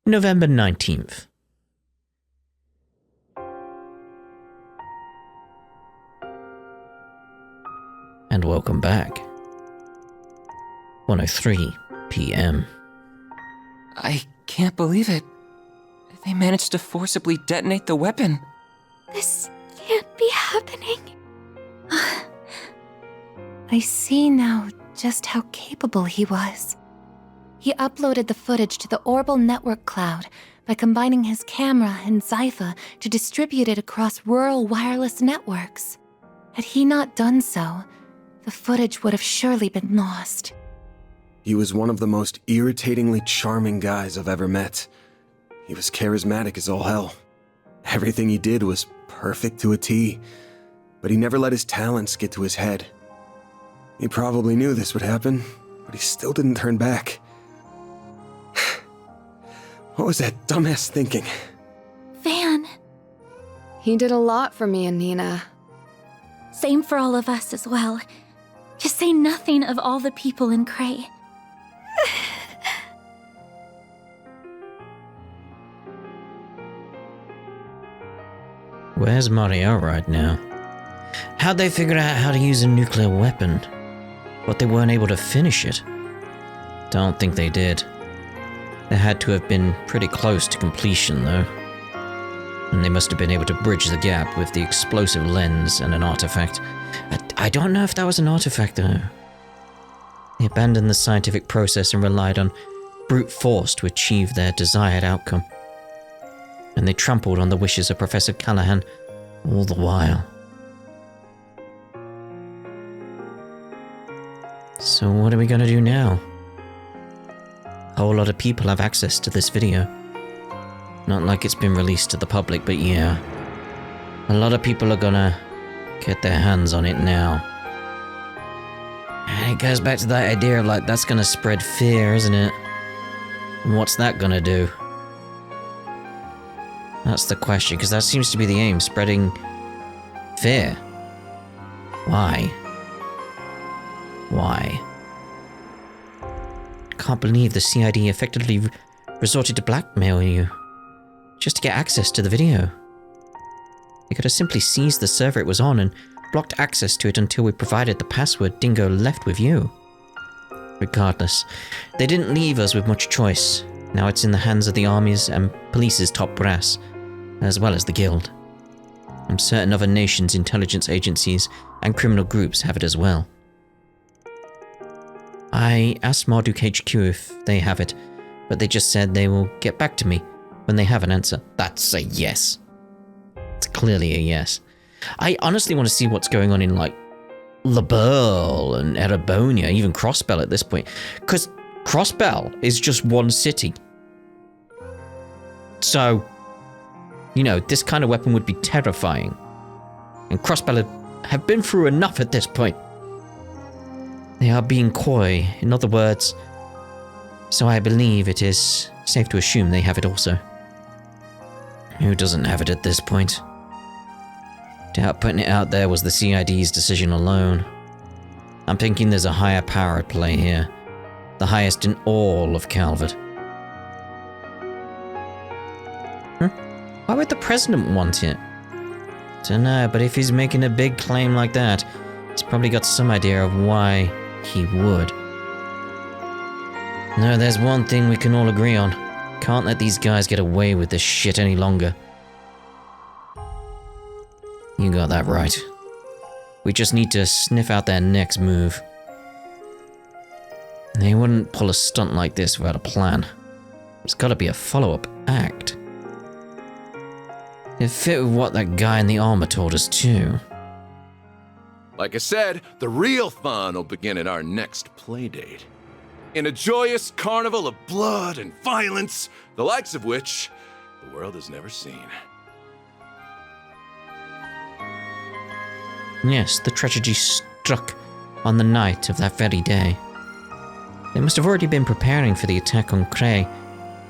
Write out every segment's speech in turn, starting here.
November 19th. And welcome back. 1:03 p.m. I can't believe it. They managed to forcibly detonate the weapon. This can't be happening. I see now just how capable he was. He uploaded the footage to the Orbital Network cloud by combining his camera and Zypha to distribute it across rural wireless networks. Had he not done so, the footage would have surely been lost. He was one of the most irritatingly charming guys I've ever met. He was charismatic as all hell. Everything he did was perfect to a T, but he never let his talents get to his head. He probably knew this would happen, but he still didn't turn back. What was that dumbass thinking? Van. He did a lot for me and Nina. Same for all of us as well. To say nothing of all the people in Cray. Where's Mario right now? How'd they figure out how to use a nuclear weapon? But they weren't able to finish it. Don't think they did. They had to have been pretty close to completion, though. And they must have been able to bridge the gap with the explosive lens and an artifact. I don't know if that was an artifact, though. They abandoned the scientific process and relied on brute force to achieve their desired outcome. And they trampled on the wishes of Professor Callahan all the while. So what are we gonna do now? A whole lot of people have access to this video. Not like it's been released to the public, but yeah. A lot of people are gonna get their hands on it now. And it goes back to that idea of like, that's gonna spread fear, isn't it? And what's that gonna do? That's the question, because that seems to be the aim, spreading fear. Why? Why? Can't believe the CID effectively resorted to blackmail you just to get access to the video. They could have simply seized the server it was on and blocked access to it until we provided the password Dingo left with you. Regardless, they didn't leave us with much choice. Now it's in the hands of the army's and police's top brass, as well as the guild. I'm certain other nations' intelligence agencies and criminal groups have it as well. I asked Marduk HQ if they have it, but they just said they will get back to me when they have an answer. That's a yes. It's clearly a yes. I honestly want to see what's going on in, like, Laberl and Erebonia, even Crossbell at this point. Because Crossbell is just one city. So, you know, this kind of weapon would be terrifying. And Crossbell have been through enough at this point. They are being coy, in other words, so I believe it is safe to assume they have it also. Who doesn't have it at this point? Doubt putting it out there was the CID's decision alone. I'm thinking there's a higher power at play here, the highest in all of Calvert. Why would the president want it? Dunno, but if he's making a big claim like that, he's probably got some idea of why he would. No, there's one thing we can all agree on. Can't let these guys get away with this shit any longer. You got that right. We just need to sniff out their next move. They wouldn't pull a stunt like this without a plan. There's gotta be a follow-up act. It fit with what that guy in the armor told us too. Like I said, the real fun will begin at our next playdate. In a joyous carnival of blood and violence, the likes of which the world has never seen. Yes, the tragedy struck on the night of that very day. They must have already been preparing for the attack on Cray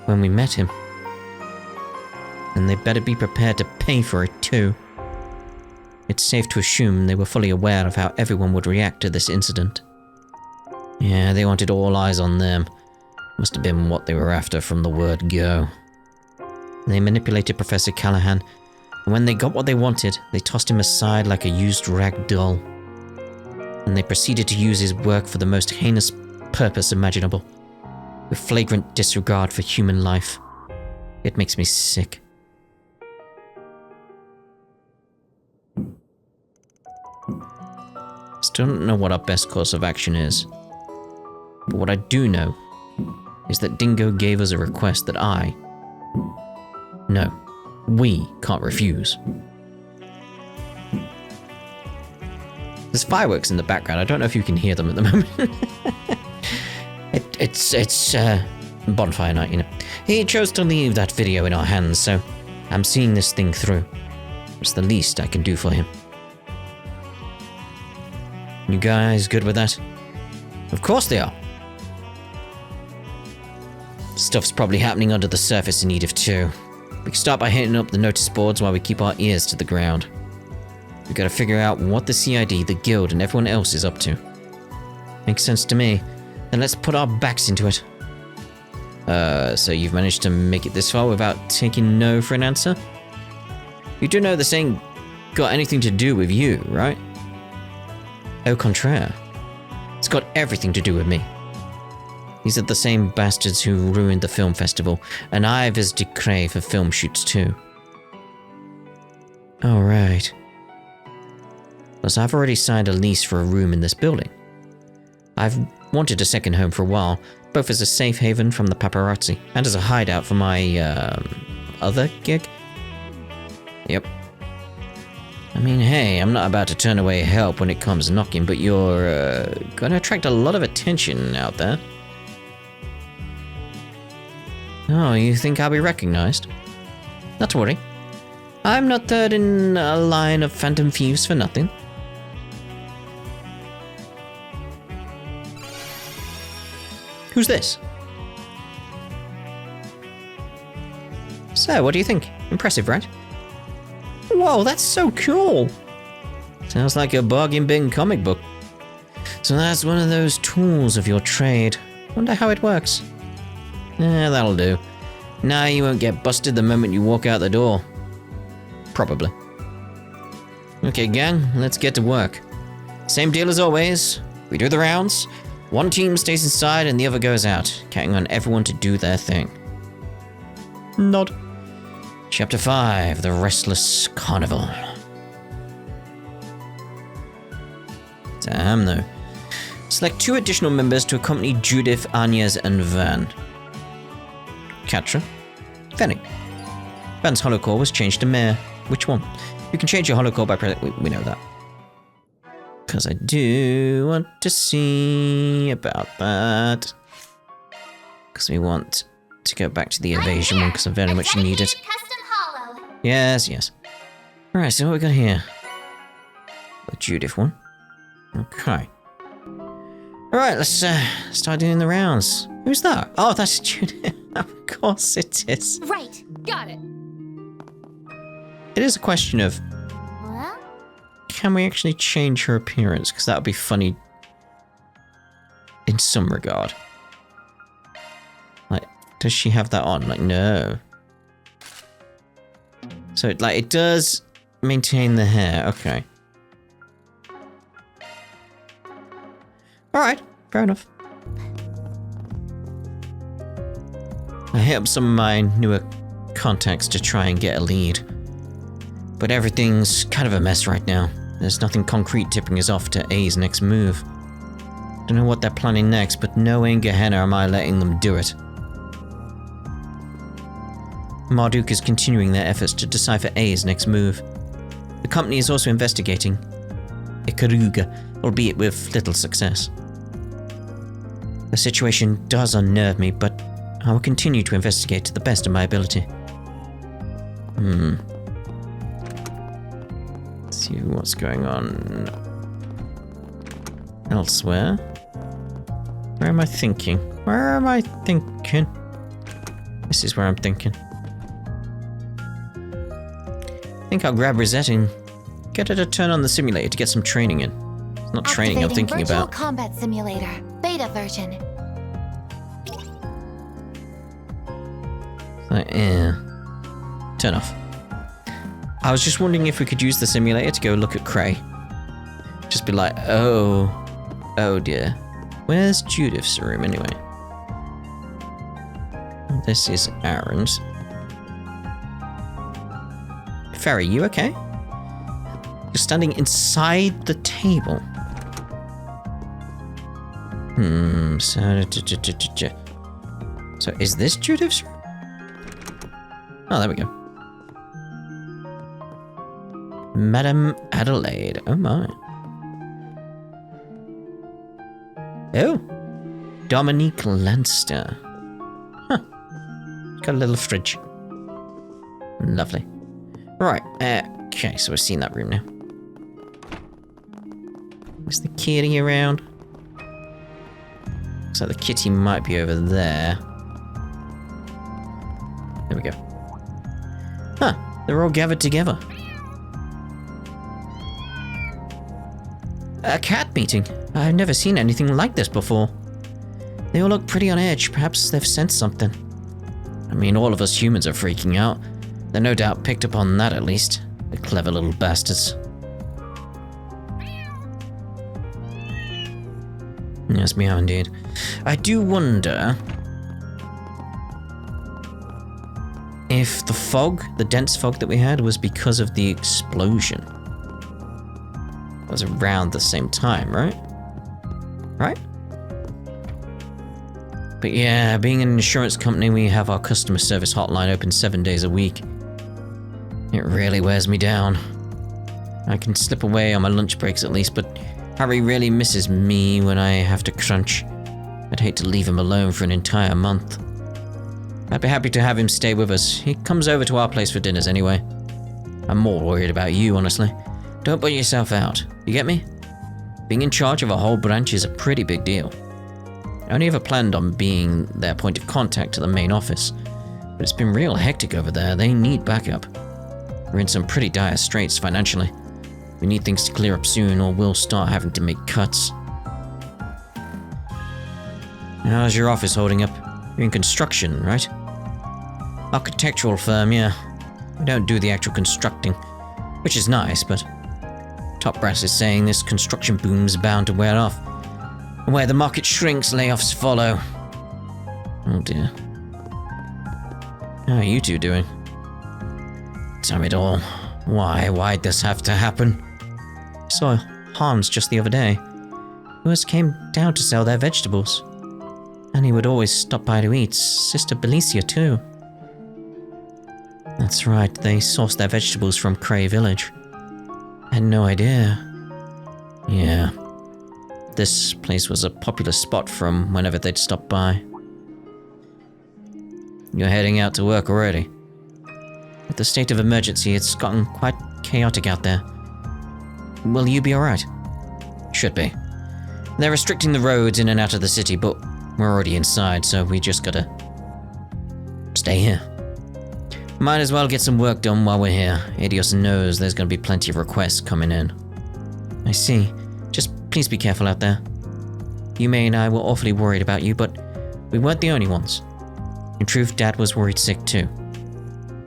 when we met him. And they better be prepared to pay for it too. It's safe to assume they were fully aware of how everyone would react to this incident. Yeah, they wanted all eyes on them. Must have been what they were after from the word go. They manipulated Professor Callahan, and when they got what they wanted, they tossed him aside like a used rag doll. And they proceeded to use his work for the most heinous purpose imaginable, with flagrant disregard for human life. It makes me sick. Still don't know what our best course of action is. But what I do know is that Dingo gave us a request that we can't refuse. There's fireworks in the background. I don't know if you can hear them at the moment. It's bonfire night, you know. He chose to leave that video in our hands, so I'm seeing this thing through. It's the least I can do for him. You guys good with that? Of course they are. Stuff's probably happening under the surface in Edith too. We can start by hitting up the notice boards while we keep our ears to the ground. We gotta figure out what the CID, the guild, and everyone else is up to. Makes sense to me. Then let's put our backs into it. So you've managed to make it this far without taking no for an answer? You do know this ain't got anything to do with you, right? Au contraire. It's got everything to do with me. These are the same bastards who ruined the film festival, and I visited Cray for film shoots too. Alright. Plus, I've already signed a lease for a room in this building. I've wanted a second home for a while, both as a safe haven from the paparazzi and as a hideout for my, other gig. Yep. I mean, hey, I'm not about to turn away help when it comes knocking, but you're, gonna attract a lot of attention out there. Oh, you think I'll be recognized? Not to worry. I'm not third in a line of phantom thieves for nothing. Who's this? So, what do you think? Impressive, right? Whoa, that's so cool! Sounds like a bargain bin comic book. So that's one of those tools of your trade. Wonder how it works. That'll do. Now you won't get busted the moment you walk out the door. Probably. Okay, gang, let's get to work. Same deal as always. We do the rounds. One team stays inside and the other goes out, counting on everyone to do their thing. Nod. Chapter 5, The Restless Carnival. Damn though. Select 2 additional members to accompany Judith, Agnes, and Van. Katra. Fenning. Van's holocore was changed to Mare. Which one? You can change your holocore by pressing... We know that. Because I do want to see about that. Because we want to go back to the evasion one because I very much need it. Yes, yes. Alright, so what we got here? The Judith one. Okay. Alright, let's start doing the rounds. Who's that? Oh, that's Judith. Of course it is. Right, got it. It is a question of... Can we actually change her appearance? Because that would be funny in some regard. Like, does she have that on? Like, no. So, like, it does maintain the hair. Okay. Alright, fair enough. I hit up some of my newer contacts to try and get a lead. But everything's kind of a mess right now. There's nothing concrete tipping us off to A's next move. Don't know what they're planning next, but no way in Gehenna am I letting them do it. Marduk is continuing their efforts to decipher A's next move. The company is also investigating Ikaruga, albeit with little success. The situation does unnerve me, but I will continue to investigate to the best of my ability. Let's see what's going on elsewhere. Where am I thinking? Where am I thinking? This is where I'm thinking. I think I'll grab Rosette and get her to turn on the simulator to get some training in. It's not training I'm thinking virtual about. Combat Simulator, beta version. Turn off. I was just wondering if we could use the simulator to go look at Cray. Just be like, oh dear. Where's Judith's room anyway? This is Aaron's. Ferry, you okay? You're standing inside the table. So is this Judith's room? Oh, there we go. Madame Adelaide. Oh my. Oh. Dominique Lanster. Huh. Got a little fridge. Lovely. Right. Okay, so we've seen that room now. Is the kitty around? Looks like the kitty might be over there. There we go. Huh. They're all gathered together. A cat meeting. I've never seen anything like this before. They all look pretty on edge. Perhaps they've sensed something. I mean, all of us humans are freaking out. They no doubt picked up on that at least. The clever little bastards. Yes, meow indeed. I do wonder if the fog, the dense fog that we had, was because of the explosion. It was around the same time, right? Right? But yeah, being an insurance company, we have our customer service hotline open 7 days a week. It really wears me down. I can slip away on my lunch breaks at least, but Harry really misses me when I have to crunch. I'd hate to leave him alone for an entire month. I'd be happy to have him stay with us. He comes over to our place for dinners anyway. I'm more worried about you, honestly. Don't put yourself out. You get me? Being in charge of a whole branch is a pretty big deal. I only ever planned on being their point of contact to the main office, but it's been real hectic over there. They need backup. We're in some pretty dire straits financially. We need things to clear up soon, or we'll start having to make cuts. How's your office holding up? You're in construction, right? Architectural firm, yeah. We don't do the actual constructing, which is nice, but top brass is saying this construction boom's bound to wear off. And where the market shrinks, layoffs follow. Oh dear. How are you two doing? Tell me it all. Why'd this have to happen? I saw Hans just the other day. He always came down to sell their vegetables. And he would always stop by to eat. Sister Belicia too. That's right, they sourced their vegetables from Cray Village. I had no idea. Yeah. This place was a popular spot from whenever they'd stop by. You're heading out to work already. With the state of emergency, it's gotten quite chaotic out there. Will you be alright? Should be. They're restricting the roads in and out of the city, but we're already inside, so we just gotta stay here. Might as well get some work done while we're here. Idios knows there's gonna be plenty of requests coming in. I see. Just please be careful out there. Yume and I were awfully worried about you, but we weren't the only ones. In truth, Dad was worried sick too.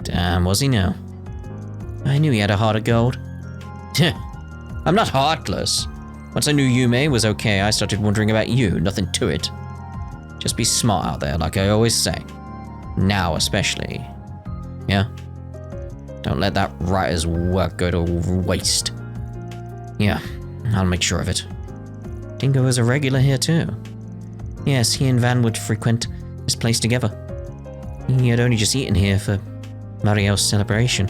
Damn, was he now? I knew he had a heart of gold. I'm not heartless. Once I knew Yume was okay, I started wondering about you, nothing to it. Just be smart out there, like I always say. Now especially. Yeah? Don't let that writer's work go to waste. Yeah, I'll make sure of it. Dingo was a regular here too. Yes, he and Van would frequent this place together. He had only just eaten here for Mario's celebration.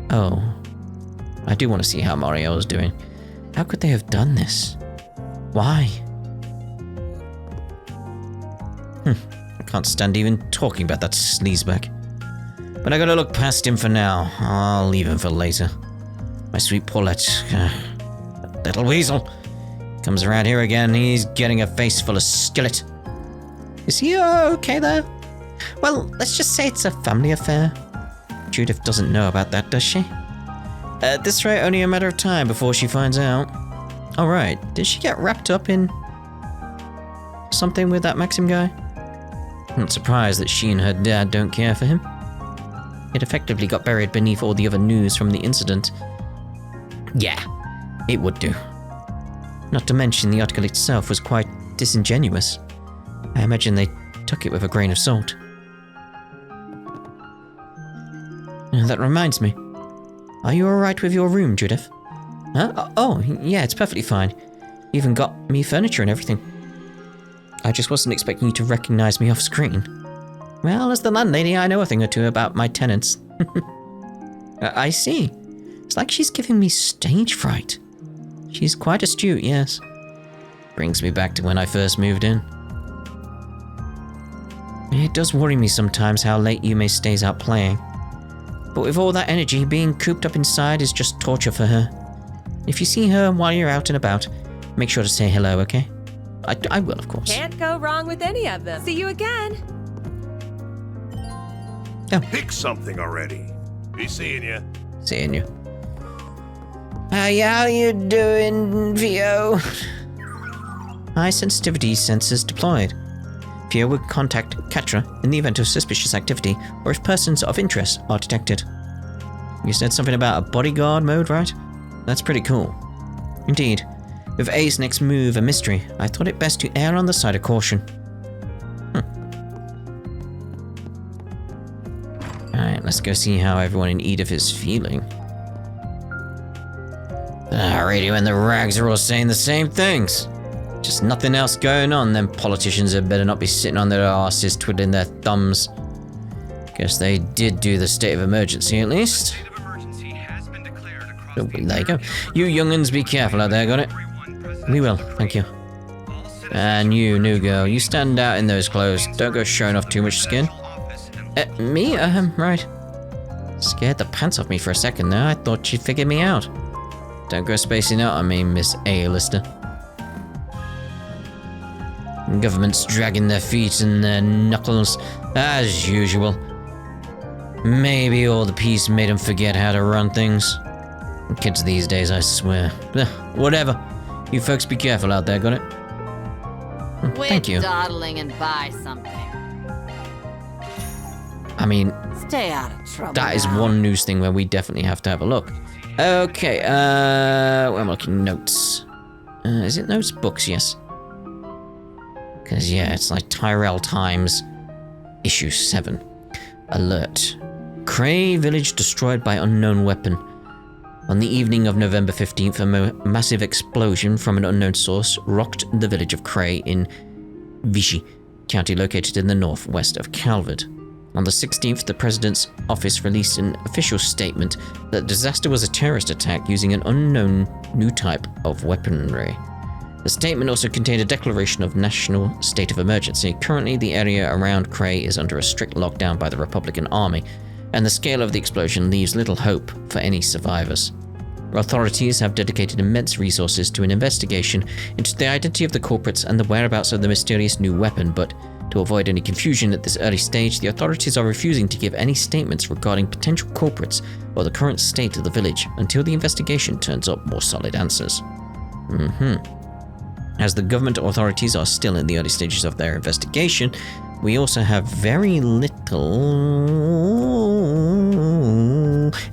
Oh, I do want to see how Mario is doing. How could they have done this? Why? I can't stand even talking about that sleazebag. But I gotta look past him for now. I'll leave him for later. My sweet Paulette. That little weasel. Comes around here again, he's getting a face full of skillet. Is he okay there? Well, let's just say it's a family affair. Judith doesn't know about that, does she? At this rate, only a matter of time before she finds out. Alright, did she get wrapped up in something with that Maxim guy? I'm not surprised that she and her dad don't care for him. It effectively got buried beneath all the other news from the incident. Yeah, it would do. Not to mention the article itself was quite disingenuous. I imagine they took it with a grain of salt. That reminds me. Are you alright with your room, Judith? Huh? Oh, yeah, it's perfectly fine. You even got me furniture and everything. I just wasn't expecting you to recognize me off screen. Well, as the landlady, I know a thing or two about my tenants. I see. It's like she's giving me stage fright. She's quite astute, yes. Brings me back to when I first moved in. It does worry me sometimes how late Yume stays out playing. But with all that energy, being cooped up inside is just torture for her. If you see her while you're out and about, make sure to say hello, okay? I will, of course. Can't go wrong with any of them. See you again. Oh. Pick something already. Be seeing you. Seeing you. How you doing, Vio? High sensitivity sensors deployed. Vio would contact Katra in the event of suspicious activity or if persons of interest are detected. You said something about a bodyguard mode, right? That's pretty cool. Indeed. With A's next move a mystery, I thought it best to err on the side of caution. Alright, let's go see how everyone in Edith is feeling. The radio and the rags are all saying the same things. Just nothing else going on, then politicians had better not be sitting on their asses twiddling their thumbs. Guess they did do the state of emergency at least. Oh, there you go. You young'uns be careful out there, got it? We will, thank you. And you, new girl, you stand out in those clothes. Don't go showing off too much skin. Me? Right. Scared the pants off me for a second there. I thought she'd figured me out. Don't go spacing out on me, Miss A-lister. Government's dragging their feet and their knuckles, as usual. Maybe all the peace made them forget how to run things. Kids these days, I swear. Whatever. You folks be careful out there, got it? Thank you. Quit dawdling and buy something. I mean, Stay out of trouble. that is now. one news thing where we definitely have to have a look. Okay, where am I looking? Notes. Is it notes? Books, yes. Because, yeah, it's like Tyrell Times, issue 7. Alert. Cray village destroyed by unknown weapon. On the evening of November 15th, a massive explosion from an unknown source rocked the village of Cray in Vichy County, located in the northwest of Calvert. On the 16th, the president's office released an official statement that the disaster was a terrorist attack using an unknown new type of weaponry. The statement also contained a declaration of national state of emergency. Currently, the area around Cray is under a strict lockdown by the Republican Army, and the scale of the explosion leaves little hope for any survivors. Authorities have dedicated immense resources to an investigation into the identity of the culprits and the whereabouts of the mysterious new weapon, but to avoid any confusion at this early stage, the authorities are refusing to give any statements regarding potential culprits or the current state of the village until the investigation turns up more solid answers. As the government authorities are still in the early stages of their investigation, we also have very little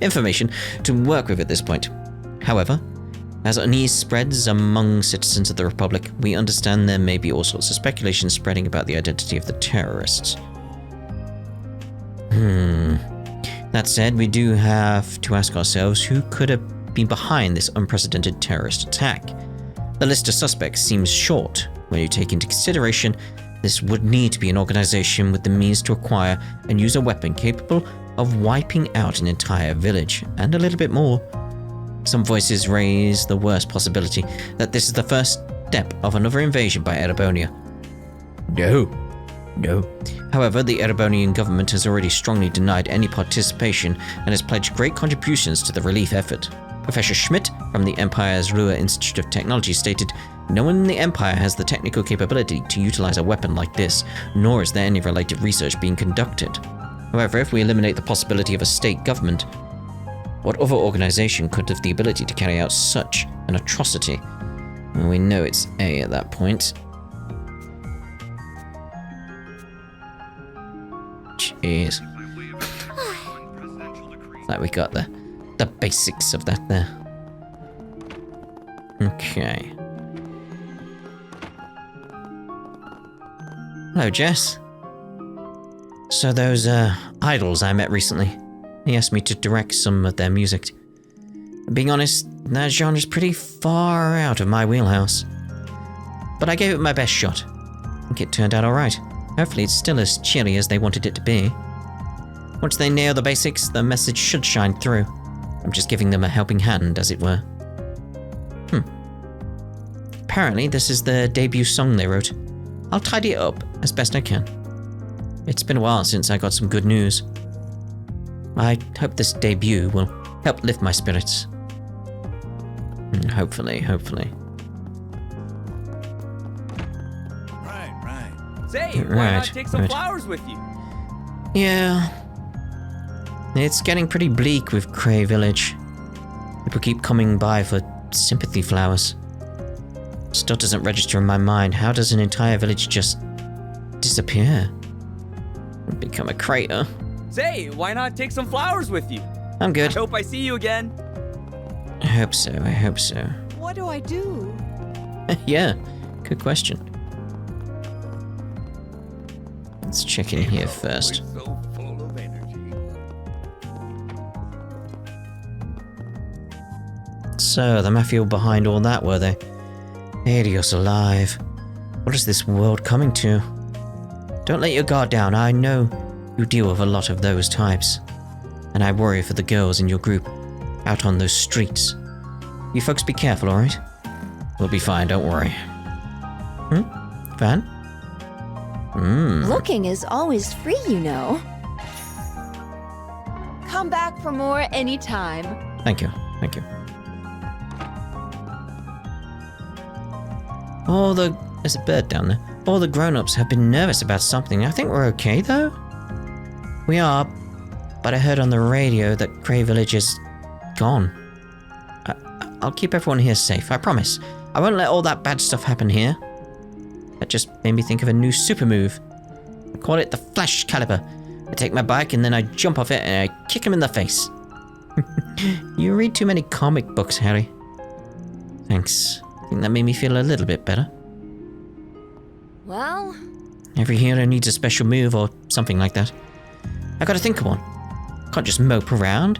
information to work with at this point. However, as unease spreads among citizens of the Republic, we understand there may be all sorts of speculation spreading about the identity of the terrorists. That said, we do have to ask ourselves who could have been behind this unprecedented terrorist attack. The list of suspects seems short when you take into consideration this would need to be an organization with the means to acquire and use a weapon capable of wiping out an entire village, and a little bit more. Some voices raise the worst possibility that this is the first step of another invasion by Erebonia. No. However, the Erebonian government has already strongly denied any participation and has pledged great contributions to the relief effort. Professor Schmidt from the Empire's Ruhr Institute of Technology stated, "No one in the Empire has the technical capability to utilize a weapon like this, nor is there any related research being conducted. However, if we eliminate the possibility of a state government, what other organization could have the ability to carry out such an atrocity?" Well, we know it's A at that point. Jeez. Like we got the basics of that there. Okay. Hello, Jess. So those idols I met recently, they asked me to direct some of their music. Being honest, that genre's pretty far out of my wheelhouse. But I gave it my best shot. I think it turned out alright. Hopefully it's still as cheery as they wanted it to be. Once they nail the basics, the message should shine through. I'm just giving them a helping hand, as it were. Apparently this is the debut song they wrote. I'll tidy it up as best I can. It's been a while since I got some good news. I hope this debut will help lift my spirits. Hopefully. Right. Say, why not take some flowers with you? Yeah. It's getting pretty bleak with Cray Village. People keep coming by for sympathy flowers. Still doesn't register in my mind. How does an entire village just disappear? Become a crater? Say, why not take some flowers with you? I'm good. I hope I see you again. I hope so. What do I do? Yeah, good question. Let's check in here first. So full of energy. So, the mafia behind all that, were they? Adios alive. What is this world coming to? Don't let your guard down. I know you deal with a lot of those types. And I worry for the girls in your group out on those streets. You folks be careful, alright? We'll be fine, don't worry. Van? Looking is always free, you know. Come back for more anytime. Thank you. There's a bird down there. All the grown-ups have been nervous about something. I think we're okay, though. We are, but I heard on the radio that Cray Village is gone. I'll keep everyone here safe, I promise. I won't let all that bad stuff happen here. That just made me think of a new super move. I call it the Flash Caliber. I take my bike and then I jump off it and I kick him in the face. You read too many comic books, Harry. Thanks. I think that made me feel a little bit better. Well, Every hero needs a special move or something like that. I gotta think of one. Can't just mope around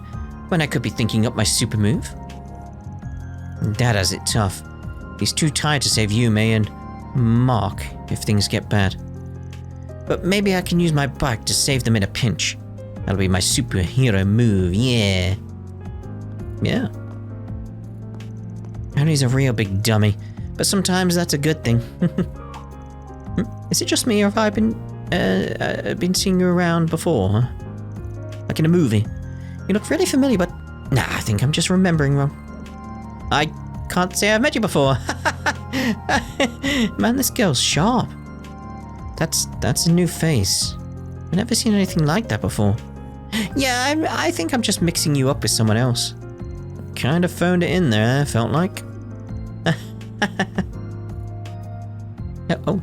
when I could be thinking up my super move. Dad has it tough. He's too tired to save Yume and Mark if things get bad. But maybe I can use my bike to save them in a pinch. That'll be my superhero move, yeah. Harry's a real big dummy, but sometimes that's a good thing. Is it just me, or have I been seeing you around before, huh? Like in a movie. You look really familiar, but nah, I think I'm just remembering wrong. I can't say I've met you before. Man, this girl's sharp. That's a new face. I've never seen anything like that before. Yeah, I think I'm just mixing you up with someone else. Kind of phoned it in there, felt like. Oh.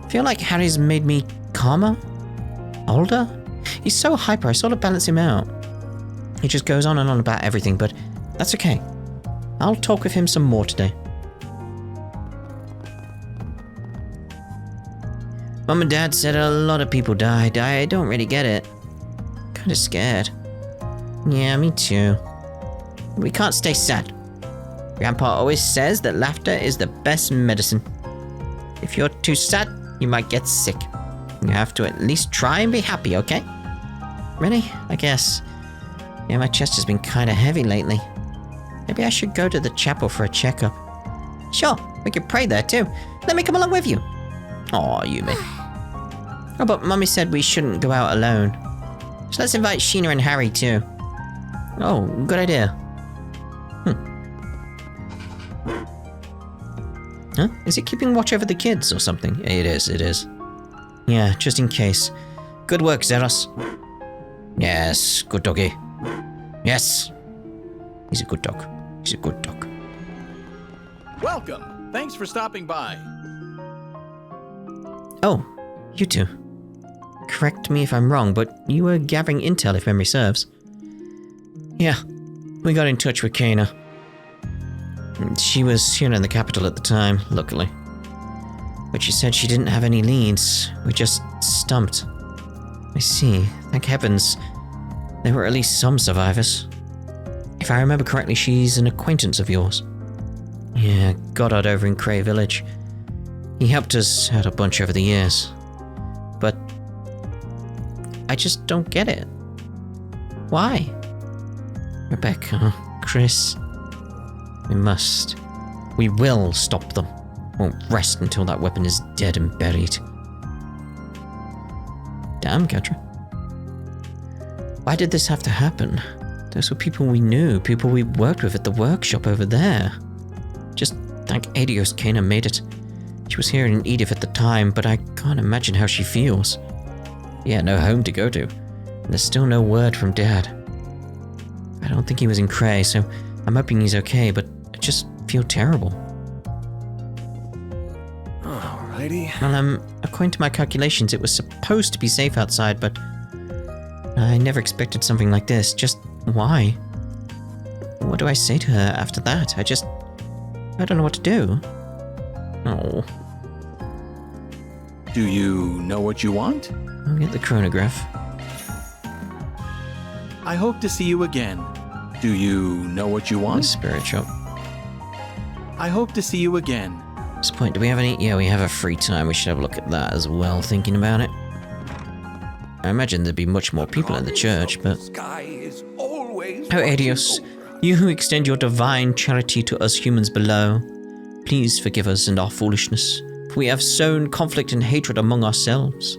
I feel like Harry's made me calmer, older. He's so hyper, I sort of balance him out. He just goes on and on about everything, but that's okay. I'll talk with him some more today. Mom and Dad said a lot of people died. I don't really get it. Kinda scared. Yeah, me too. We can't stay sad. Grandpa always says that laughter is the best medicine. If you're too sad, you might get sick. You have to at least try and be happy, okay? Really? I guess. Yeah, my chest has been kinda heavy lately. Maybe I should go to the chapel for a checkup. Sure, we could pray there too. Let me come along with you. Aw, Yumi. Oh, but Mummy said we shouldn't go out alone. So let's invite Sheena and Harry too. Oh, good idea. Huh? Is it keeping watch over the kids or something? It is. Yeah, just in case. Good work, Zeros. Yes, good doggy. Yes. He's a good dog. Welcome. Thanks for stopping by. Oh, you two. correct me if I'm wrong, but you were gathering intel if memory serves. Yeah, we got in touch with Kana. She was here in the capital at the time, luckily. But she said she didn't have any leads. We're just stumped. I see. Thank heavens. There were at least some survivors. If I remember correctly, she's an acquaintance of yours. Yeah, Goddard over in Cray Village. He helped us out a bunch over the years. But I just don't get it. Why? Rebecca, Chris, we must. We will stop them. Won't rest until that weapon is dead and buried. Damn, Ketra. Why did this have to happen? Those were people we knew, people we worked with at the workshop over there. Just thank Adios Kana made it. She was here in Edith at the time, but I can't imagine how she feels. Yeah, no home to go to. And there's still no word from Dad. I don't think he was in Cray, so I'm hoping he's okay, but I just feel terrible. Alrighty. Well, according to my calculations, it was supposed to be safe outside, but I never expected something like this. Just why? What do I say to her after that? I don't know what to do. Oh. Do you know what you want? I'll get the chronograph. I hope to see you again. Do you know what you want? The spirit shop. I hope to see you again. At this point, do we have any? Yeah, we have a free time. We should have a look at that as well, thinking about it. I imagine there'd be much more people in the church, but... Oh, Adios, you who extend your divine charity to us humans below, please forgive us and our foolishness, for we have sown conflict and hatred among ourselves.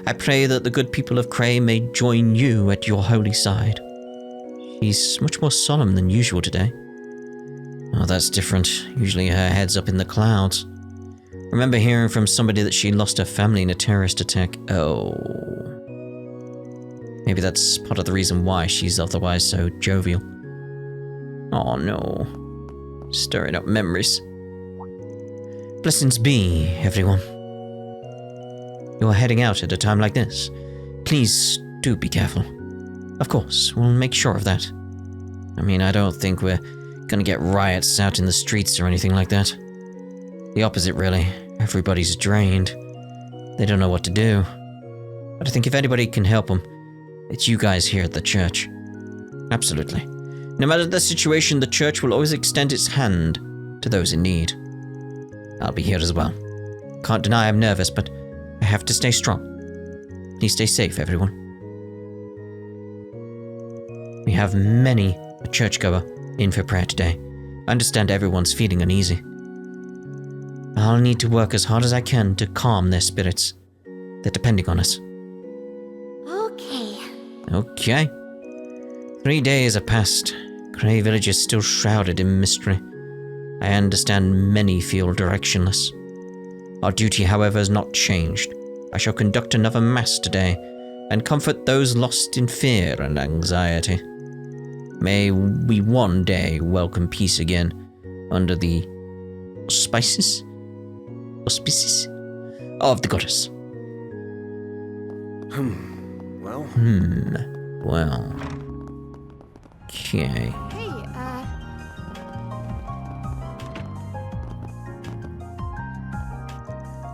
I pray that the good people of Cray may join you at your holy side. She's much more solemn than usual today. Oh, that's different. Usually her head's up in the clouds. Remember hearing from somebody that she lost her family in a terrorist attack. Oh. Maybe that's part of the reason why she's otherwise so jovial. Oh no. Stirring up memories. Blessings be, everyone. You're heading out at a time like this. Please do be careful. Of course, we'll make sure of that. I mean, I don't think we're gonna get riots out in the streets or anything like that. The opposite, really. Everybody's drained. They don't know what to do. But I think if anybody can help them, it's you guys here at the church. Absolutely. No matter the situation, the church will always extend its hand to those in need. I'll be here as well. Can't deny I'm nervous, but I have to stay strong. Please stay safe, everyone. We have many a churchgoer in for prayer today. I understand everyone's feeling uneasy. I'll need to work as hard as I can to calm their spirits. They're depending on us. Okay. 3 days have passed. Cray Village is still shrouded in mystery. I understand many feel directionless. Our duty, however, has not changed. I shall conduct another mass today and comfort those lost in fear and anxiety. May we one day welcome peace again under the auspices of the goddess. Well. Okay.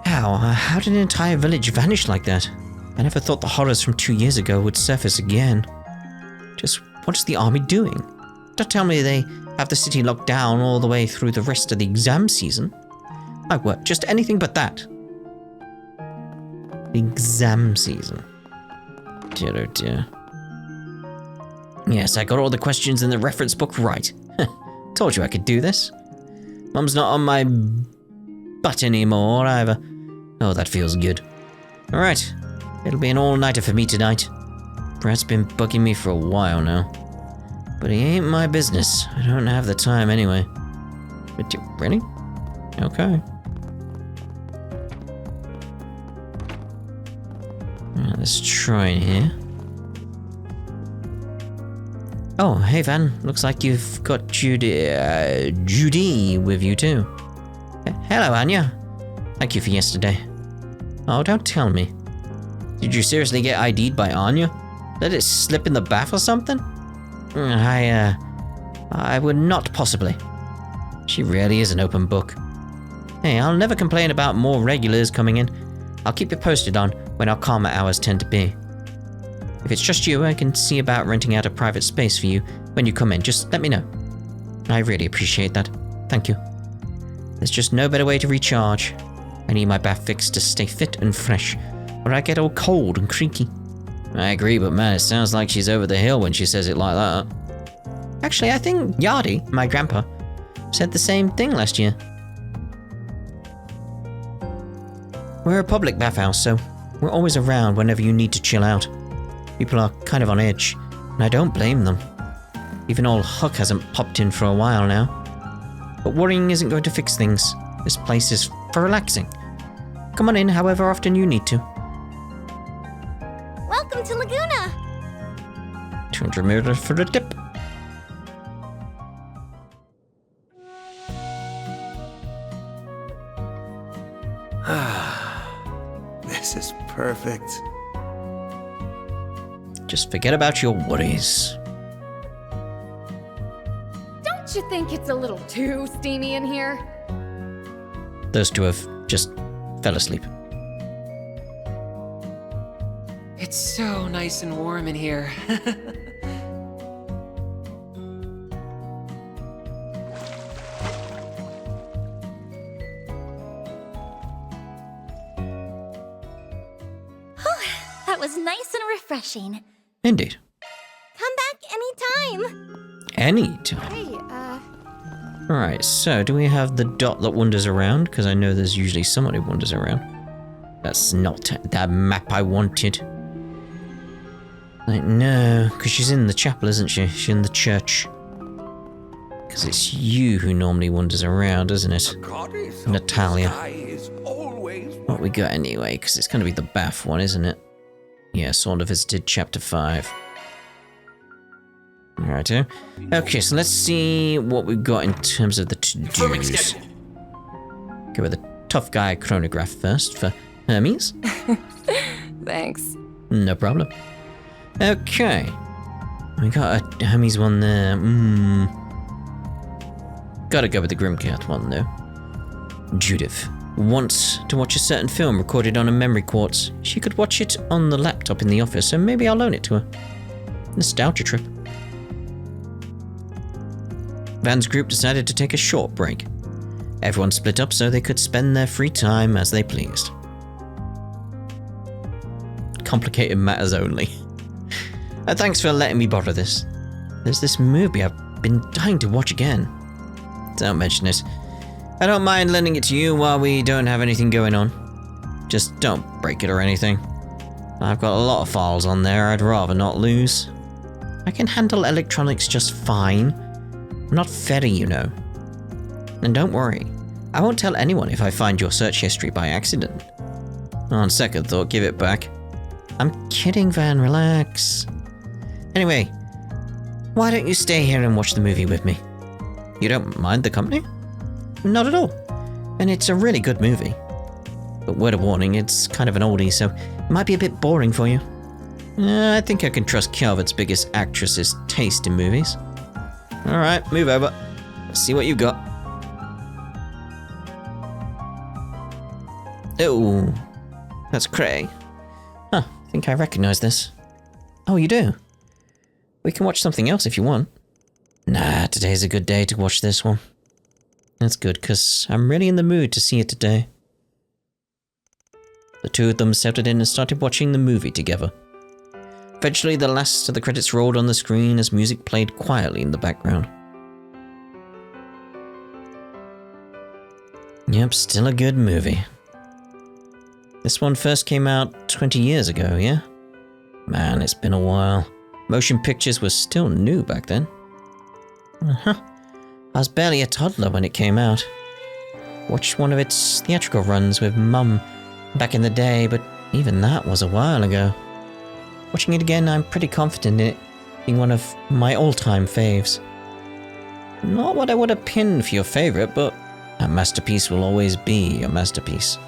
How did an entire village vanish like that? I never thought the horrors from 2 years ago would surface again. Just what is the army doing? Don't tell me they have the city locked down all the way through the rest of the exam season. My word, just anything but that. The exam season. Dear oh dear. Yes, I got all the questions in the reference book right. Told you I could do this. Mum's not on my butt anymore either. Oh, that feels good. Alright, it'll be an all-nighter for me tonight. Brad's been bugging me for a while now. But he ain't my business. I don't have the time anyway. But really? Okay. Let's try in here. Oh, hey Van. Looks like you've got Judy with you too. Hello, Anya. Thank you for yesterday. Oh, don't tell me. Did you seriously get ID'd by Anya? Let it slip in the bath or something? I would not possibly. She really is an open book. Hey, I'll never complain about more regulars coming in. I'll keep you posted on when our calmer hours tend to be. If it's just you, I can see about renting out a private space for you when you come in. Just let me know. I really appreciate that. Thank you. There's just no better way to recharge. I need my bath fixed to stay fit and fresh, or I get all cold and creaky. I agree, but man, it sounds like she's over the hill when she says it like that. Actually, I think Yardi, my grandpa, said the same thing last year. We're a public bathhouse, so we're always around whenever you need to chill out. People are kind of on edge, and I don't blame them. Even old Huck hasn't popped in for a while now. But worrying isn't going to fix things. This place is for relaxing. Come on in however often you need to. Welcome to Laguna! 200 meters for the dip. This is perfect. Just forget about your worries. Don't you think it's a little too steamy in here? Those two have just fell asleep. It's so nice and warm in here. That was nice and refreshing. Indeed. Come back anytime. Anytime. Hey, Alright, so do we have the dot that wanders around? Because I know there's usually someone who wanders around. That's not that map I wanted. Like, no, because she's in the chapel, isn't she? She's in the church. Because it's you who normally wanders around, isn't it? Natalia. What we got anyway? Because it's going to be the bath one, isn't it? Yeah, Sauna visited chapter 5. Alrighto. Okay, so let's see what we've got in terms of the to-dos. Go with the tough guy chronograph first for Hermes. thanks. No problem. Okay. We got a Hermes one there. Gotta go with the Grimcat one though. Judith wants to watch a certain film recorded on a memory quartz. She could watch it on the laptop in the office, so maybe I'll loan it to her. Nostalgia trip. Van's group decided to take a short break. Everyone split up so they could spend their free time as they pleased. Complicated matters only. Thanks for letting me borrow this. There's this movie I've been dying to watch again. Don't mention it. I don't mind lending it to you while we don't have anything going on. Just don't break it or anything. I've got a lot of files on there I'd rather not lose. I can handle electronics just fine. I'm not Ferry, you know. And don't worry, I won't tell anyone if I find your search history by accident. On second thought, give it back. I'm kidding, Van, relax. Anyway, why don't you stay here and watch the movie with me? You don't mind the company? Not at all. And it's a really good movie. But word of warning, it's kind of an oldie, so it might be a bit boring for you. I think I can trust Calvert's biggest actress's taste in movies. Alright, move over. Let's see what you've got. Oh, that's Cray. Huh, I think I recognize this. Oh, you do? We can watch something else if you want. Nah, today's a good day to watch this one. That's good, because I'm really in the mood to see it today. The two of them settled in and started watching the movie together. Eventually, the last of the credits rolled on the screen as music played quietly in the background. Yep, still a good movie. This one first came out 20 years ago, yeah? Man, it's been a while. Motion pictures were still new back then. I was barely a toddler when it came out. Watched one of its theatrical runs with Mum back in the day, but even that was a while ago. Watching it again, I'm pretty confident in it being one of my all-time faves. Not what I would have pinned for your favorite, but a masterpiece will always be a masterpiece.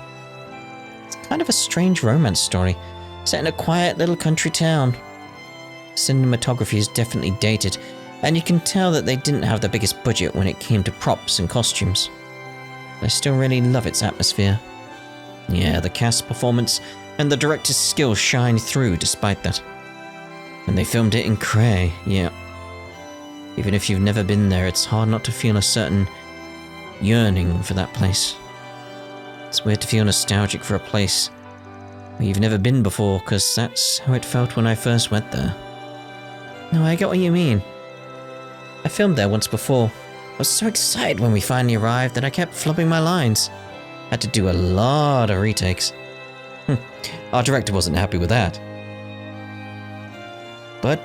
It's kind of a strange romance story, set in a quiet little country town. Cinematography is definitely dated, and you can tell that they didn't have the biggest budget when it came to props and costumes. But I still really love its atmosphere. Yeah, the cast performance and the director's skills shine through despite that. And they filmed it in Cray, yeah. Even if you've never been there, it's hard not to feel a certain yearning for that place. It's weird to feel nostalgic for a place where you've never been before, because that's how it felt when I first went there. No, I get what you mean. I filmed there once before. I was so excited when we finally arrived that I kept flubbing my lines. Had to do a lot of retakes. Our director wasn't happy with that. But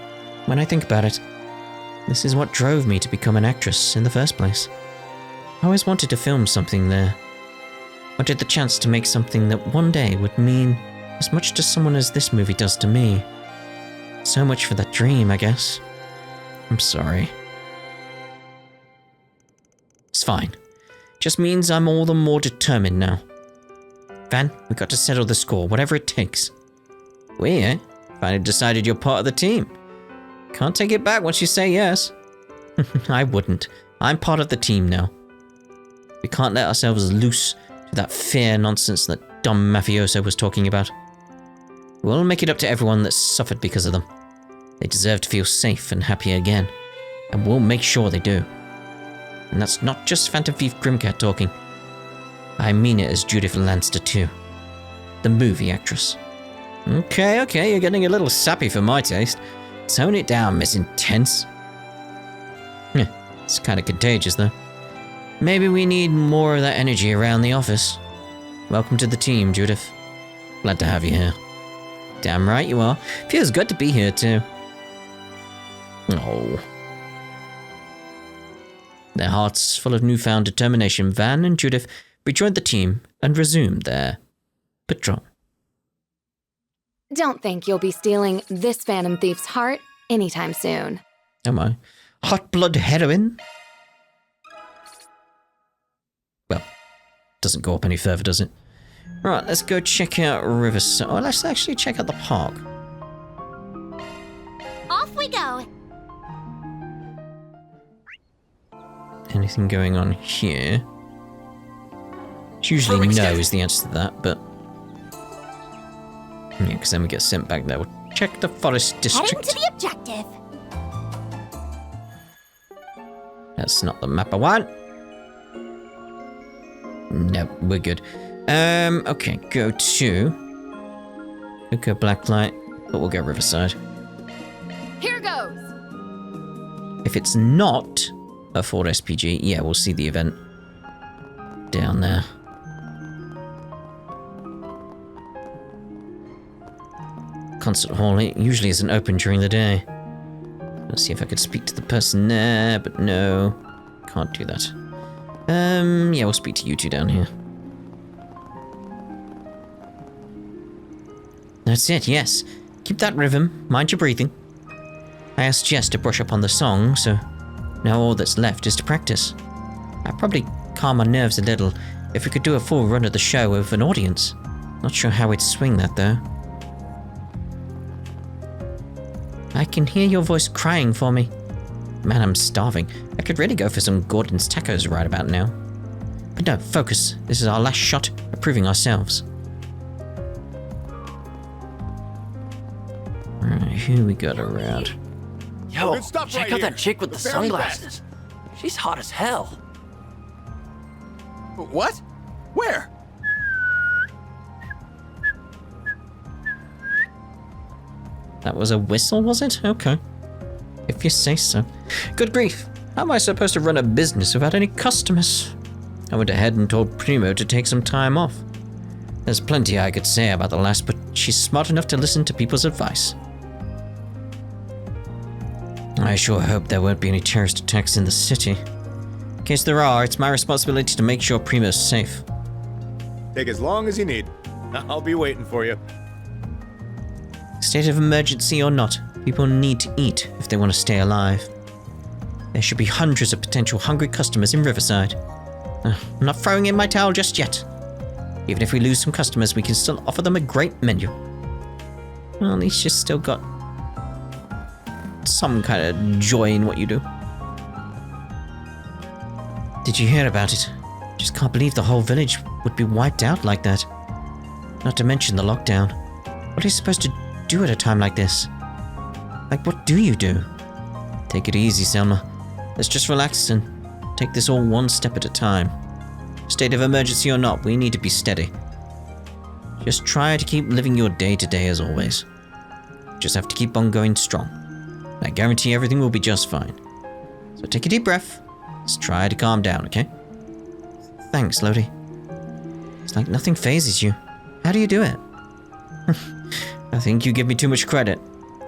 when I think about it, this is what drove me to become an actress in the first place. I always wanted to film something there. Wanted the chance to make something that one day would mean as much to someone as this movie does to me. So much for that dream, I guess. I'm sorry. It's fine. Just means I'm all the more determined now. Van, we got to settle the score, whatever it takes. We, eh? Finally decided you're part of the team. Can't take it back once you say yes. I wouldn't. I'm part of the team now. We can't let ourselves loose to that fear nonsense that dumb mafioso was talking about. We'll make it up to everyone that's suffered because of them. They deserve to feel safe and happy again. And we'll make sure they do. And that's not just Phantom Thief Grimcat talking. I mean it as Judith Lanster too. The movie actress. Okay, you're getting a little sappy for my taste. Tone it down, Miss Intense. It's kind of contagious though. Maybe we need more of that energy around the office. Welcome to the team, Judith. Glad to have you here. Damn right you are. Feels good to be here too. Oh. Their hearts full of newfound determination, Van and Judith rejoined the team and resumed their patrol. Don't think you'll be stealing this Phantom Thief's heart anytime soon. Oh my. Hot blood heroin? Well, doesn't go up any further, does it? Right, let's go check out Riverside. Oh, let's actually check out the park. Off we go. Anything going on here? It's usually no is the answer to that, but... yeah, because then we get sent back there. We'll check the forest district. Heading to the objective. That's not the map I want. No, we're good. Okay, go to... we'll go Blacklight, but we'll go Riverside. Here goes! If it's not a Ford SPG, yeah, we'll see the event down there. Concert hall, it usually isn't open during the day. Let's see if I could speak to the person there, but no, can't do that. Yeah, we'll speak to you two down here. That's it, yes. Keep that rhythm, mind your breathing. I asked Jess to brush up on the song, so now all that's left is to practice. I'd probably calm my nerves a little if we could do a full run of the show with an audience. Not sure how we'd swing that, though. I can hear your voice crying for me. Man, I'm starving. I could really go for some Gordon's tacos right about now. But no, focus. This is our last shot at proving ourselves. Alright, who we got around? Yo, check out that chick with the sunglasses. She's hot as hell. What? Where? That was a whistle, was it? Okay. If you say so. Good grief. How am I supposed to run a business without any customers? I went ahead and told Primo to take some time off. There's plenty I could say about the lass, but she's smart enough to listen to people's advice. I sure hope there won't be any terrorist attacks in the city. In case there are, it's my responsibility to make sure Primo's safe. Take as long as you need. I'll be waiting for you. State of emergency or not, people need to eat if they want to stay alive. There should be hundreds of potential hungry customers in Riverside. I'm not throwing in my towel just yet. Even if we lose some customers, we can still offer them a great menu. Well, at least you still got some kind of joy in what you do. Did you hear about it? Just can't believe the whole village would be wiped out like that. Not to mention the lockdown. What are you supposed to do at a time like this? Like, what do you do? Take it easy, Selma. Let's just relax and take this all one step at a time. State of emergency or not, we need to be steady. Just try to keep living your day to day as always. Just have to keep on going strong. I guarantee everything will be just fine. So take a deep breath. Let's try to calm down, okay? Thanks, Lodi. It's like nothing phases you. How do you do it? I think you give me too much credit.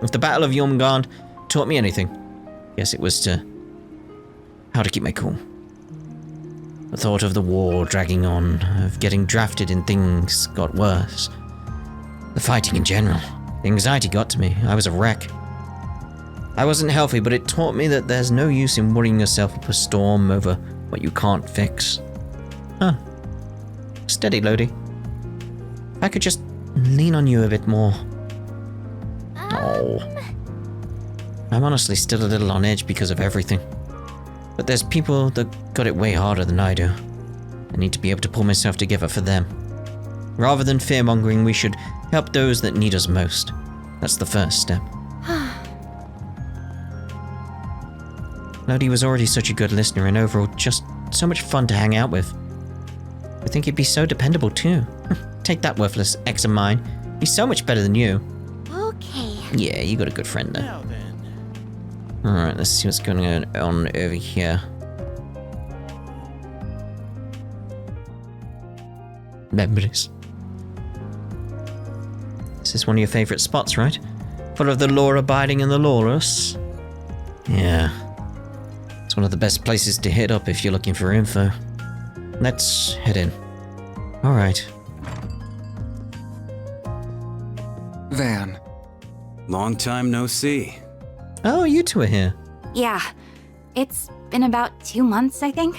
If the Battle of Yomgard taught me anything, guess it was how to keep my cool. The thought of the war dragging on, of getting drafted and things got worse. The fighting in general. The anxiety got to me. I was a wreck. I wasn't healthy, but it taught me that there's no use in worrying yourself up a storm over what you can't fix. Huh. Steady, Lodi. If I could just lean on you a bit more. Oh. I'm honestly still a little on edge because of everything. But there's people that got it way harder than I do. I need to be able to pull myself together for them. Rather than fear-mongering, we should help those that need us most. That's the first step. Lodi was already such a good listener and overall just so much fun to hang out with. I think he'd be so dependable too. Take that worthless ex of mine. He's so much better than you. Okay. Yeah, you got a good friend there. Now then. Alright, let's see what's going on over here. Memories. This is one of your favourite spots, right? Full of the law-abiding and the lawless. Yeah. It's one of the best places to hit up if you're looking for info. Let's head in. Alright. Van. Long time no see. Oh, you two are here. Yeah. It's been about 2 months, I think.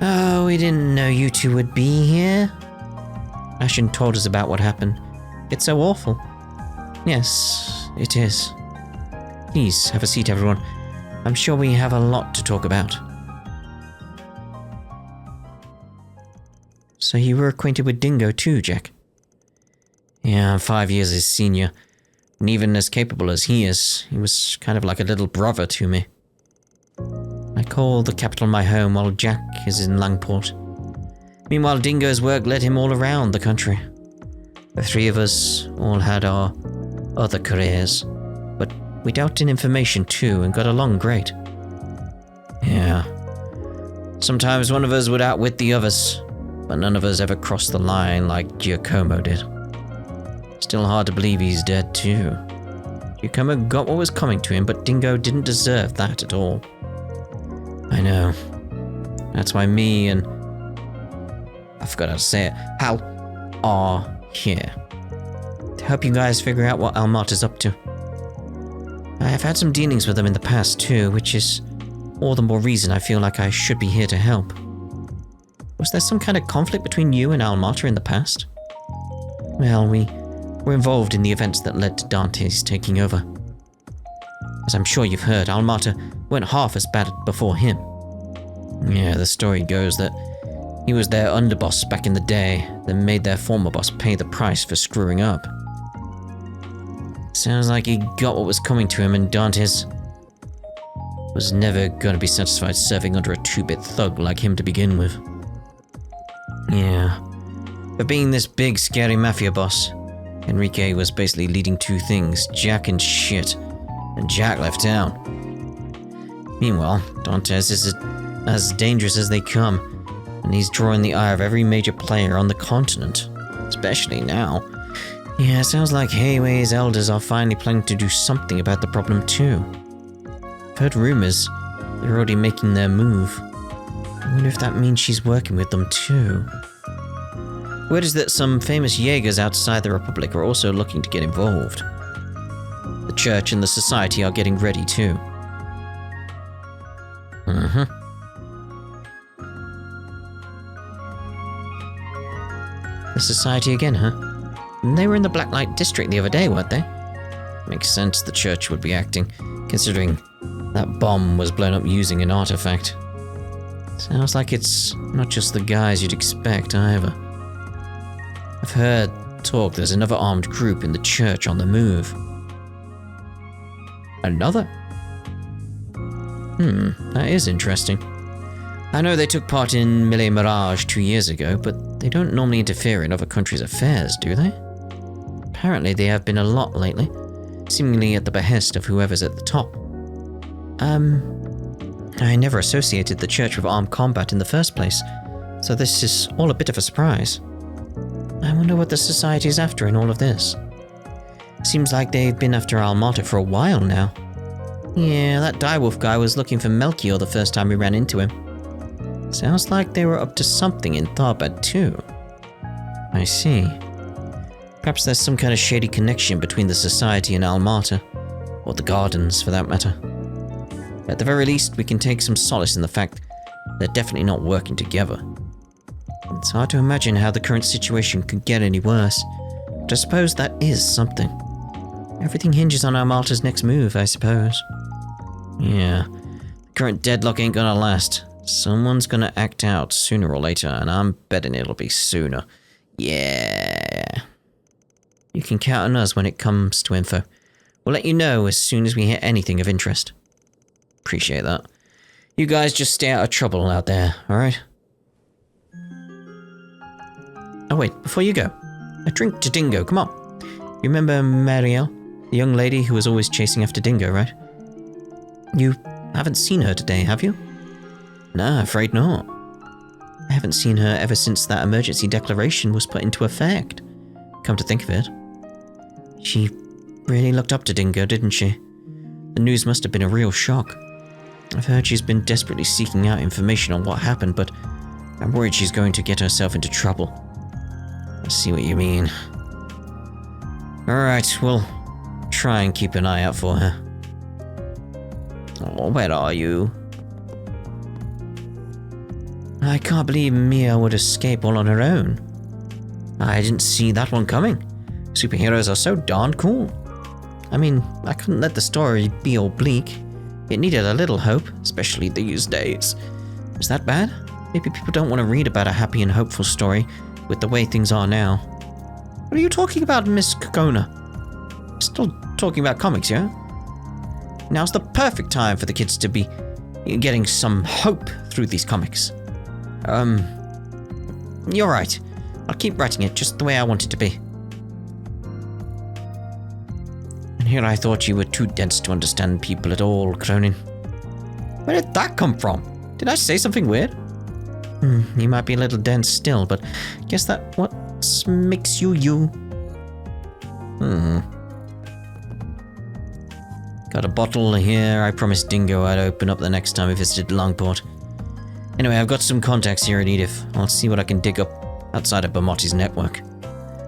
Oh, we didn't know you two would be here. Ashen told us about what happened. It's so awful. Yes, it is. Please, have a seat, everyone. I'm sure we have a lot to talk about. So you were acquainted with Dingo too, Jack? Yeah, I'm 5 years his senior. And even as capable as he is, he was kind of like a little brother to me. I call the capital my home while Jack is in Langport. Meanwhile, Dingo's work led him all around the country. The three of us all had our other careers, but we dealt in information too and got along great. Yeah. Sometimes one of us would outwit the others, but none of us ever crossed the line like Giacomo did. Still hard to believe he's dead too. Giacomo got what was coming to him, but Dingo didn't deserve that at all. I know. That's why me and... I forgot how to say it. Hal are here. To help you guys figure out what Almata's up to. I've had some dealings with them in the past too, which is all the more reason I feel like I should be here to help. Was there some kind of conflict between you and Almata in the past? Well, we were involved in the events that led to Dante's taking over. As I'm sure you've heard, Almata weren't half as bad before him. Yeah, the story goes that he was their underboss back in the day, then made their former boss pay the price for screwing up. Sounds like he got what was coming to him, and Dante's was never gonna be satisfied serving under a two-bit thug like him to begin with. Yeah. But being this big, scary mafia boss, Enrique was basically leading two things, Jack and shit. And Jack left town. Meanwhile, Dantes is as dangerous as they come, and he's drawing the eye of every major player on the continent, especially now. Yeah, it sounds like Heiwei's elders are finally planning to do something about the problem too. I've heard rumors they're already making their move. I wonder if that means she's working with them too. Word is that some famous Jaegers outside the Republic are also looking to get involved. The church and the society are getting ready too. The Society again, huh? They were in the Blacklight District the other day, weren't they? Makes sense the church would be acting, considering that bomb was blown up using an artifact. Sounds like it's not just the guys you'd expect, either. I've heard talk there's another armed group in the church on the move. Another? That is interesting. I know they took part in Mille Mirage 2 years ago, but they don't normally interfere in other countries' affairs, do they? Apparently they have been a lot lately, seemingly at the behest of whoever's at the top. I never associated the church with armed combat in the first place, so this is all a bit of a surprise. I wonder what the Society's after in all of this. Seems like they've been after Almata for a while now. Yeah, that direwolf guy was looking for Melchior the first time we ran into him. Sounds like they were up to something in Tharbad too. I see. Perhaps there's some kind of shady connection between the Society and Almata, or the Gardens for that matter. At the very least, we can take some solace in the fact they're definitely not working together. It's hard to imagine how the current situation could get any worse, but I suppose that is something. Everything hinges on Almata's next move, I suppose. Yeah, the current deadlock ain't gonna last. Someone's gonna act out sooner or later, and I'm betting it'll be sooner. Yeah. You can count on us when it comes to info. We'll let you know as soon as we hear anything of interest. Appreciate that. You guys just stay out of trouble out there, alright? Oh wait, before you go, a drink to Dingo, come on. You remember Marielle, the young lady who was always chasing after Dingo, right? You haven't seen her today, have you? No, afraid not. I haven't seen her ever since that emergency declaration was put into effect. Come to think of it. She really looked up to Dingo, didn't she? The news must have been a real shock. I've heard she's been desperately seeking out information on what happened, but I'm worried she's going to get herself into trouble. I see what you mean. Alright, we'll try and keep an eye out for her. Oh, where are you? I can't believe Mia would escape all on her own. I didn't see that one coming. Superheroes are so darn cool. I mean, I couldn't let the story be all bleak. It needed a little hope, especially these days. Is that bad? Maybe people don't want to read about a happy and hopeful story with the way things are now. What are you talking about, Miss Kokona? Still talking about comics, yeah? Now's the perfect time for the kids to be getting some hope through these comics. You're right. I'll keep writing it just the way I want it to be. And here I thought you were too dense to understand people at all, Cronin. Where did that come from? Did I say something weird? You might be a little dense still, but guess that what makes you you. Got a bottle here I promised Dingo I'd open up the next time we visited Longport. Anyway, I've got some contacts here at Edith. I'll see what I can dig up outside of Bomotti's network.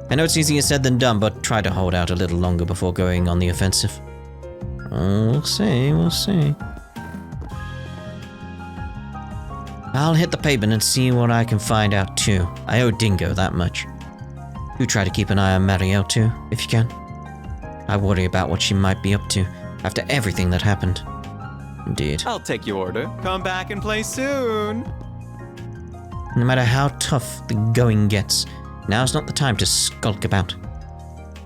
I know it's easier said than done, but try to hold out a little longer before going on the offensive. We'll see. I'll hit the pavement and see what I can find out too. I owe Dingo that much. You try to keep an eye on Marielle too, if you can. I worry about what she might be up to after everything that happened. Indeed. I'll take your order. Come back and play soon. No matter how tough the going gets, now's not the time to skulk about.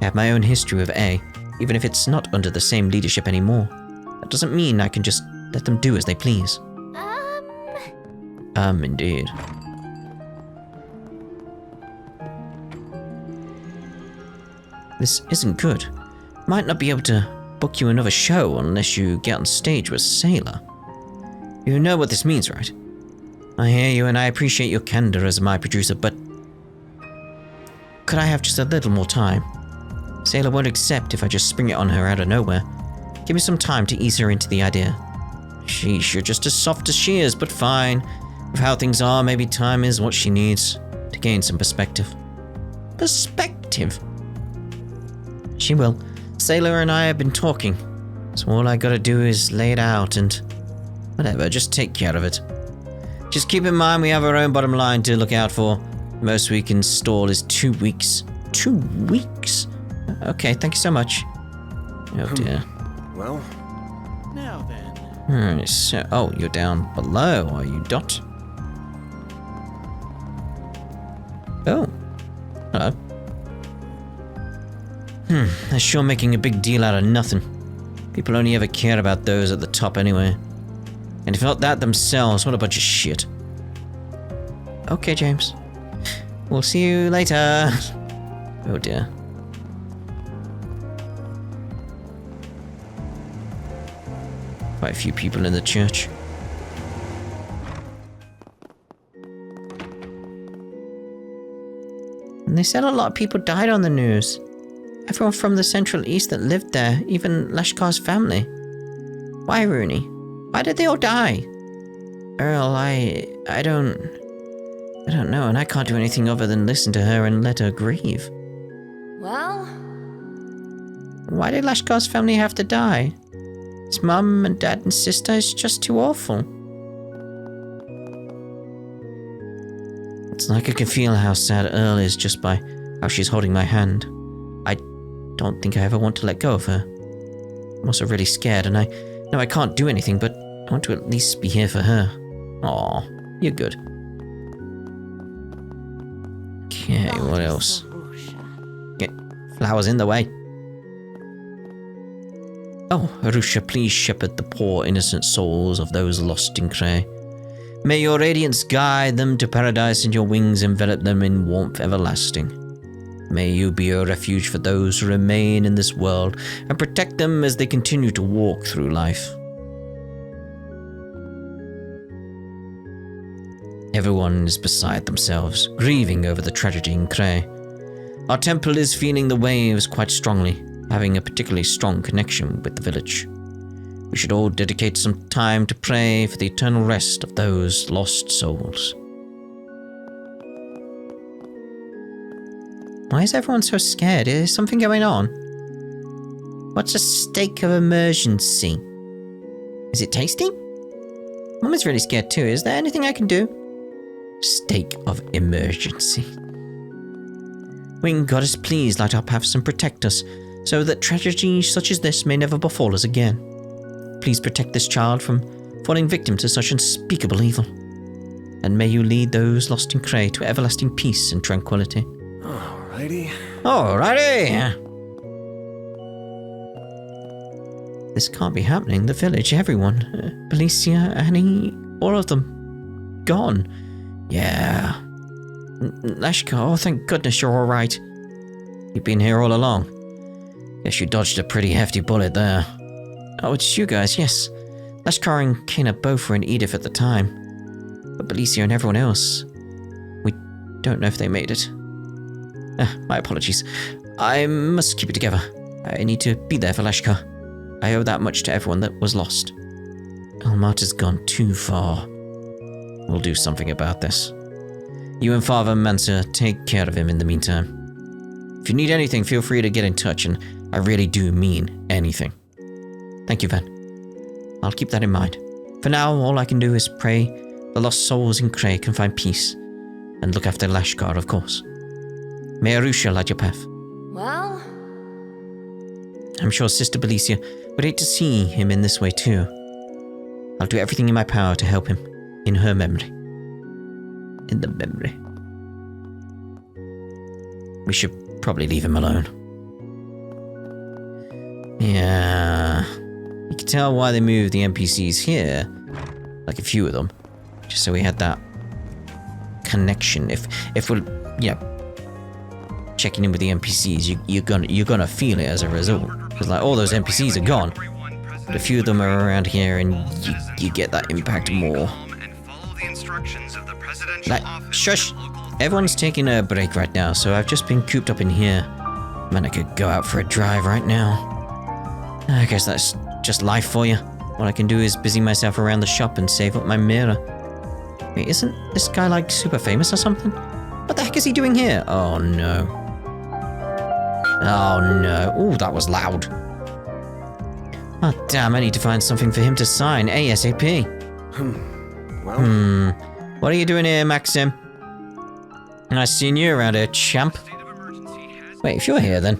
I have my own history with A, even if it's not under the same leadership anymore. That doesn't mean I can just let them do as they please. Indeed. This isn't good. Might not be able to book you another show unless you get on stage with Sailor. You know what this means, right? I hear you and I appreciate your candor as my producer, but could I have just a little more time? Sailor won't accept if I just spring it on her out of nowhere. Give me some time to ease her into the idea. Sheesh, you're just as soft as she is, but fine. With how things are, maybe time is what she needs to gain some perspective. Perspective? She will. Sailor and I have been talking, so all I gotta do is lay it out and whatever, just take care of it. Just keep in mind we have our own bottom line to look out for. Most we can install is 2 weeks. 2 weeks? Okay, thank you so much. Oh dear. Well, Now then. Alright, so... Oh, you're down below, are you, Dot? Oh. Hello. They're sure making a big deal out of nothing. People only ever care about those at the top anyway. And if not that themselves, what a bunch of shit. Okay, James. We'll see you later. Oh dear. Quite a few people in the church. And they said a lot of people died on the news. Everyone from the Central East that lived there, even Lashkar's family. Why, Rooney? Why did they all die? Earl, I don't know, and I can't do anything other than listen to her and let her grieve. Well... Why did Lashkar's family have to die? His mum and dad and sister is just too awful. It's like I can feel how sad Earl is just by how she's holding my hand. I don't think I ever want to let go of her. I'm also really scared, and I know I can't do anything, but I want to at least be here for her. Aw, you're good. Okay, what else? Get flowers in the way. Oh, Arusha, please shepherd the poor innocent souls of those lost in Cray. May your radiance guide them to paradise and your wings envelop them in warmth everlasting. May you be a refuge for those who remain in this world and protect them as they continue to walk through life. Everyone is beside themselves, grieving over the tragedy in Cray. Our temple is feeling the waves quite strongly, having a particularly strong connection with the village. We should all dedicate some time to pray for the eternal rest of those lost souls. Why is everyone so scared? Is something going on? What's a state of emergency? Is it tasty? Mum is really scared too. Is there anything I can do? State of emergency. Wing Goddess, please light our paths and protect us, so that tragedy such as this may never befall us again. Please protect this child from falling victim to such unspeakable evil. And may you lead those lost in Cray to everlasting peace and tranquility. Alrighty. Alrighty! This can't be happening. The village, everyone. Felicia, Annie, all of them. Gone. Yeah. Lashkar, oh thank goodness you're alright. You've been here all along. Guess you dodged a pretty hefty bullet there. Oh, it's you guys, yes. Lashkar and Kena both were in Edith at the time. But Felicia and everyone else, we don't know if they made it. My apologies. I must keep it together. I need to be there for Lashkar. I owe that much to everyone that was lost. Almata's gone too far. We'll do something about this. You and Father Mansa take care of him in the meantime. If you need anything, feel free to get in touch, and I really do mean anything. Thank you, Ven. I'll keep that in mind. For now, all I can do is pray the lost souls in Cray can find peace, and look after Lashkar, of course. May Arusha light your path. Well... I'm sure Sister Felicia would hate to see him in this way too. I'll do everything in my power to help him, in her memory. In the memory. We should probably leave him alone. Yeah... You can tell why they moved the NPCs here, like a few of them, just so we had that connection. If we're, checking in with the NPCs, you're gonna feel it as a result. Because like all those NPCs are gone, but a few of them are around here, and you get that impact more. Like, shush! Everyone's taking a break right now, so I've just been cooped up in here. Man, I could go out for a drive right now. I guess that's just life for you. All I can do is busy myself around the shop and save up my mirror. Wait, isn't this guy like super famous or something? What the heck is he doing here? Oh no. Oh no. Ooh, that was loud. Oh damn, I need to find something for him to sign ASAP. Well. What are you doing here, Maxim? Nice seeing you around here, champ. Wait, if you're here then.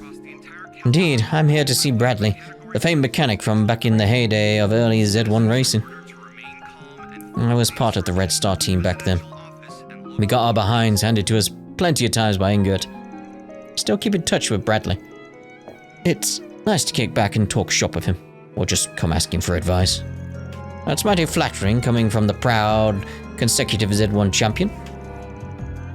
Indeed, I'm here to see Bradley, the famed mechanic from back in the heyday of early Z1 racing. I was part of the Red Star team back then. We got our behinds handed to us plenty of times by Ingert. Still keep in touch with Bradley. It's nice to kick back and talk shop with him, or just come asking for advice. That's mighty flattering coming from the proud, consecutive Z1 champion.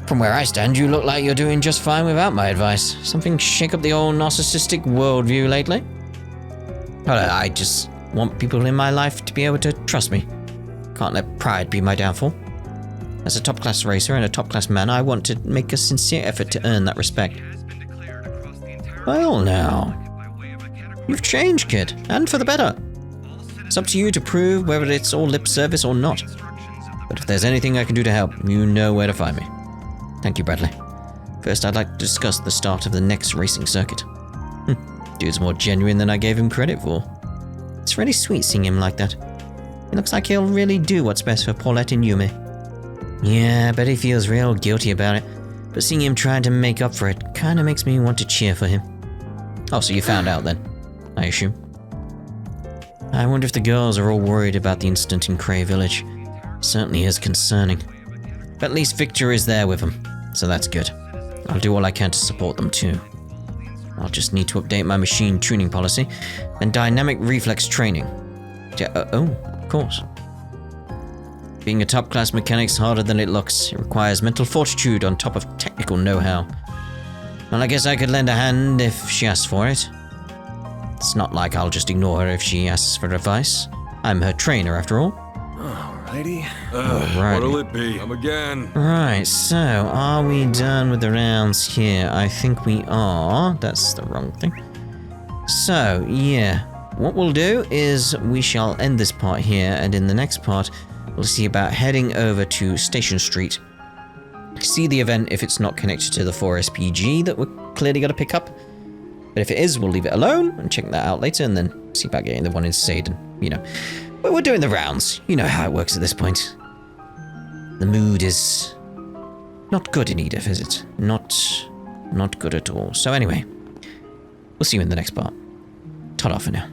From where I stand, you look like you're doing just fine without my advice. Something shake up the old narcissistic worldview lately? I just want people in my life to be able to trust me. Can't let pride be my downfall. As a top-class racer and a top-class man, I want to make a sincere effort to earn that respect. Well now, you've changed, kid, and for the better. It's up to you to prove whether it's all lip service or not. But if there's anything I can do to help, you know where to find me. Thank you, Bradley. First, I'd like to discuss the start of the next racing circuit. Dude's more genuine than I gave him credit for. It's really sweet seeing him like that. It looks like he'll really do what's best for Paulette and Yumi. Yeah, I bet he feels real guilty about it, but seeing him trying to make up for it kinda makes me want to cheer for him. Oh, so you found out then, I assume. I wonder if the girls are all worried about the incident in Cray Village. Certainly is concerning. But at least Victor is there with them, so that's good. I'll do all I can to support them too. I'll just need to update my machine tuning policy and dynamic reflex training. Oh, of course. Being a top-class mechanic's harder than it looks. It requires mental fortitude on top of technical know-how. Well, I guess I could lend a hand if she asks for it. It's not like I'll just ignore her if she asks for advice. I'm her trainer, after all. Alrighty. What'll it be? Come again. Right, so are we done with the rounds here? I think we are. That's the wrong thing. So, yeah. What we'll do is we shall end this part here, and in the next part, we'll see about heading over to Station Street. See the event if it's not connected to the 4SPG that we're clearly got to pick up. But if it is, we'll leave it alone and check that out later, and then see about getting the one in Sade, you know. But we're doing the rounds. You know how it works at this point. The mood is not good in Edith, is it? Not good at all. So anyway, we'll see you in the next part. Ta-da for now.